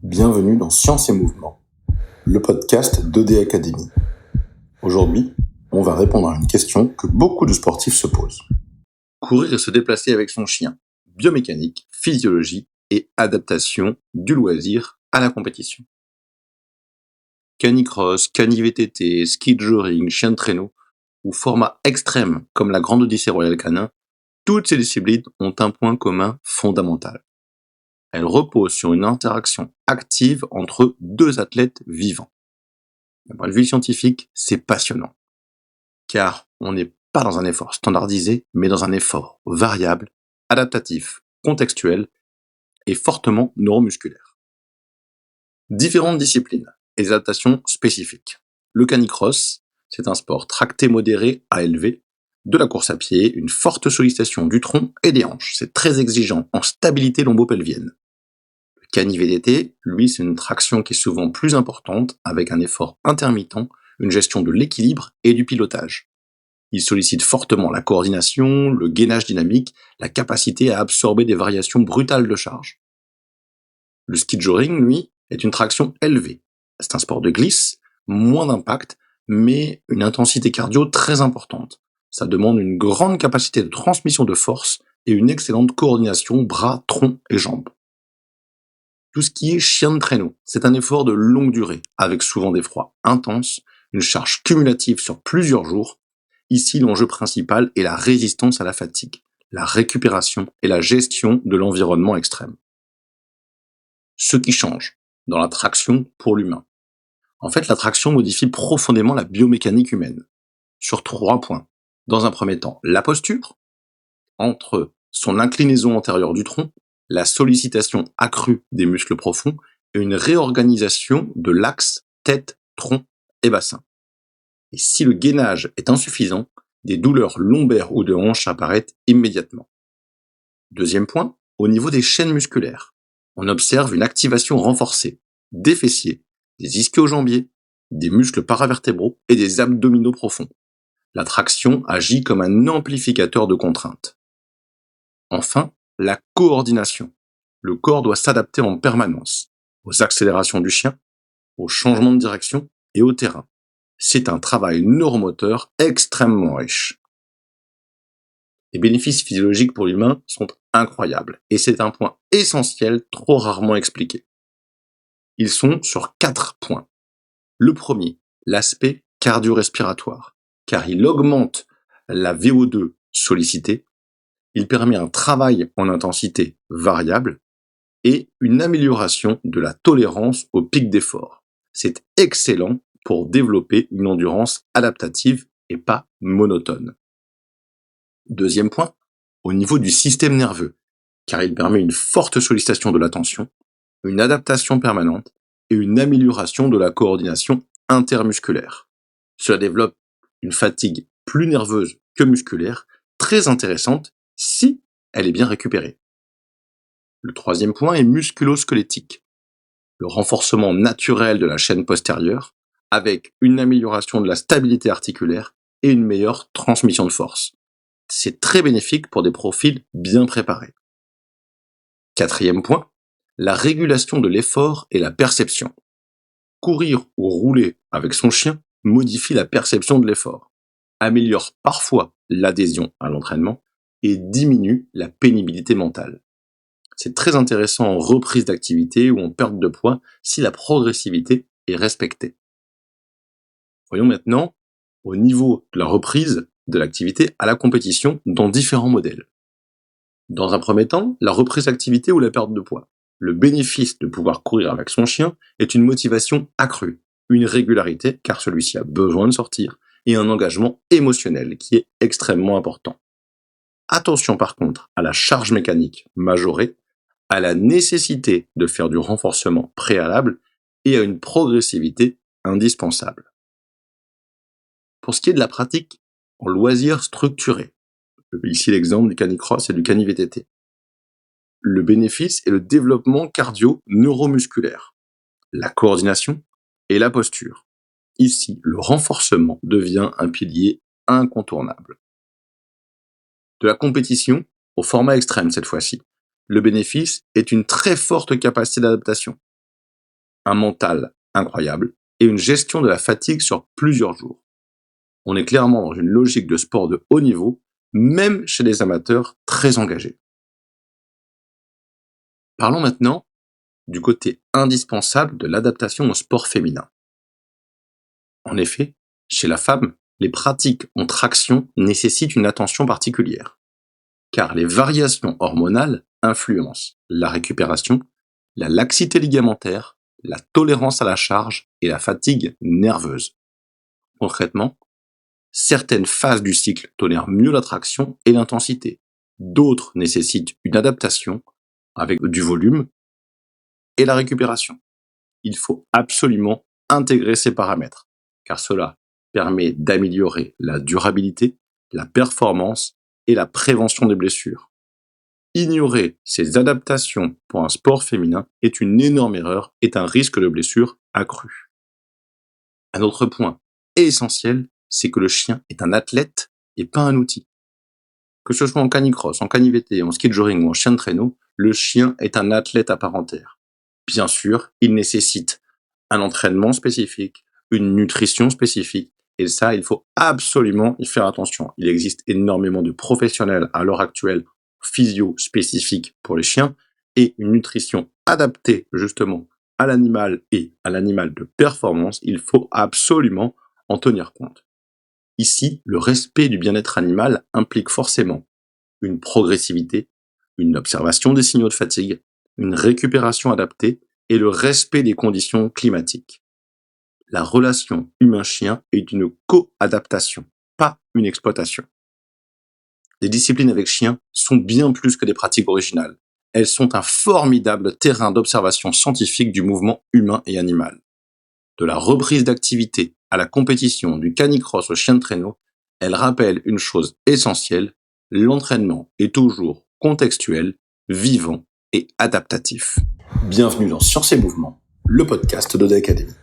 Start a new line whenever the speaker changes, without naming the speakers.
Bienvenue dans Science et Mouvement, le podcast d'ED Academy. Aujourd'hui, on va répondre à une question que beaucoup de sportifs se posent. Courir et se déplacer avec son chien, biomécanique, physiologie et adaptation du loisir à la compétition. Canicross, cani-VTT, ski de jogging, chien de traîneau ou format extrême comme la Grande Odyssée Royale Canin, toutes ces disciplines ont un point commun fondamental. Elles reposent sur une interaction active entre deux athlètes vivants. D'un point de vue scientifique, c'est passionnant, car on n'est pas dans un effort standardisé, mais dans un effort variable, adaptatif, contextuel et fortement neuromusculaire. Différentes disciplines et des adaptations spécifiques. Le canicross, c'est un sport tracté modéré à élevé, de la course à pied, une forte sollicitation du tronc et des hanches. C'est très exigeant en stabilité lombo-pelvienne. Le cani-VTT, lui, c'est une traction qui est souvent plus importante, avec un effort intermittent, une gestion de l'équilibre et du pilotage. Il sollicite fortement la coordination, le gainage dynamique, la capacité à absorber des variations brutales de charge. Le ski de jogging, lui, est une traction élevée. C'est un sport de glisse, moins d'impact, mais une intensité cardio très importante. Ça demande une grande capacité de transmission de force et une excellente coordination bras, tronc et jambes. Tout ce qui est chien de traîneau, c'est un effort de longue durée, avec souvent des froids intenses, une charge cumulative sur plusieurs jours. Ici, l'enjeu principal est la résistance à la fatigue, la récupération et la gestion de l'environnement extrême. Ce qui change dans la traction pour l'humain. En fait, la traction modifie profondément la biomécanique humaine, sur 3 points. Dans un premier temps, la posture, entre son inclinaison antérieure du tronc, la sollicitation accrue des muscles profonds et une réorganisation de l'axe tête, tronc et bassin. Et si le gainage est insuffisant, des douleurs lombaires ou de hanches apparaissent immédiatement. Deuxième point, au niveau des chaînes musculaires, on observe une activation renforcée des fessiers, des ischio-jambiers, des muscles paravertébraux et des abdominaux profonds. La traction agit comme un amplificateur de contrainte. Enfin, la coordination. Le corps doit s'adapter en permanence aux accélérations du chien, aux changements de direction et au terrain. C'est un travail neuromoteur extrêmement riche. Les bénéfices physiologiques pour l'humain sont incroyables et c'est un point essentiel trop rarement expliqué. Ils sont sur 4 points. Le premier, l'aspect cardio-respiratoire, car il augmente la VO2 sollicitée, il permet un travail en intensité variable et une amélioration de la tolérance au pic d'effort. C'est excellent pour développer une endurance adaptative et pas monotone. Deuxième point, au niveau du système nerveux, car il permet une forte sollicitation de l'attention, une adaptation permanente et une amélioration de la coordination intermusculaire. Cela développe une fatigue plus nerveuse que musculaire, très intéressante si elle est bien récupérée. Le troisième point est musculo-squelettique. Le renforcement naturel de la chaîne postérieure avec une amélioration de la stabilité articulaire et une meilleure transmission de force. C'est très bénéfique pour des profils bien préparés. Quatrième point, la régulation de l'effort et la perception. Courir ou rouler avec son chien modifie la perception de l'effort, améliore parfois l'adhésion à l'entraînement et diminue la pénibilité mentale. C'est très intéressant en reprise d'activité ou en perte de poids si la progressivité est respectée. Voyons maintenant au niveau de la reprise de l'activité à la compétition dans différents modèles. Dans un premier temps, la reprise d'activité ou la perte de poids. Le bénéfice de pouvoir courir avec son chien est une motivation accrue, une régularité car celui-ci a besoin de sortir et un engagement émotionnel qui est extrêmement important. Attention par contre à la charge mécanique majorée, à la nécessité de faire du renforcement préalable et à une progressivité indispensable. Pour ce qui est de la pratique en loisirs structurés, ici l'exemple du canicross et du cani-VTT. Le bénéfice est le développement cardio-neuromusculaire, la coordination et la posture. Ici, le renforcement devient un pilier incontournable. De la compétition au format extrême cette fois-ci, le bénéfice est une très forte capacité d'adaptation. un mental incroyable et une gestion de la fatigue sur plusieurs jours. On est clairement dans une logique de sport de haut niveau, même chez des amateurs très engagés. Parlons maintenant du côté indispensable de l'adaptation au sport féminin. En effet, chez la femme, les pratiques en traction nécessitent une attention particulière, car les variations hormonales influencent la récupération, la laxité ligamentaire, la tolérance à la charge et la fatigue nerveuse. Concrètement, certaines phases du cycle tolèrent mieux la traction et l'intensité, d'autres nécessitent une adaptation avec du volume et la récupération. Il faut absolument intégrer ces paramètres, car cela permet d'améliorer la durabilité, la performance et la prévention des blessures. Ignorer ces adaptations pour un sport féminin est une énorme erreur et un risque de blessure accru. Un autre point essentiel, c'est que le chien est un athlète et pas un outil. Que ce soit en canicross, en cani-VT, en ski de jogging ou en chien de traîneau, le chien est un athlète à part entière. Bien sûr, il nécessite un entraînement spécifique, une nutrition spécifique, et ça, il faut absolument y faire attention. Il existe énormément de professionnels à l'heure actuelle, physio spécifiques pour les chiens, et une nutrition adaptée justement à l'animal et à l'animal de performance, il faut absolument en tenir compte. Ici, le respect du bien-être animal implique forcément une progressivité, une observation des signaux de fatigue, une récupération adaptée et le respect des conditions climatiques. La relation humain-chien est une co-adaptation, pas une exploitation. Les disciplines avec chien sont bien plus que des pratiques originales. Elles sont un formidable terrain d'observation scientifique du mouvement humain et animal. De la reprise d'activité à la compétition, du canicross au chien de traîneau, elles rappellent une chose essentielle, l'entraînement est toujours contextuel, vivant et adaptatif. Bienvenue dans Science et Mouvement, le podcast d'Oda Academy.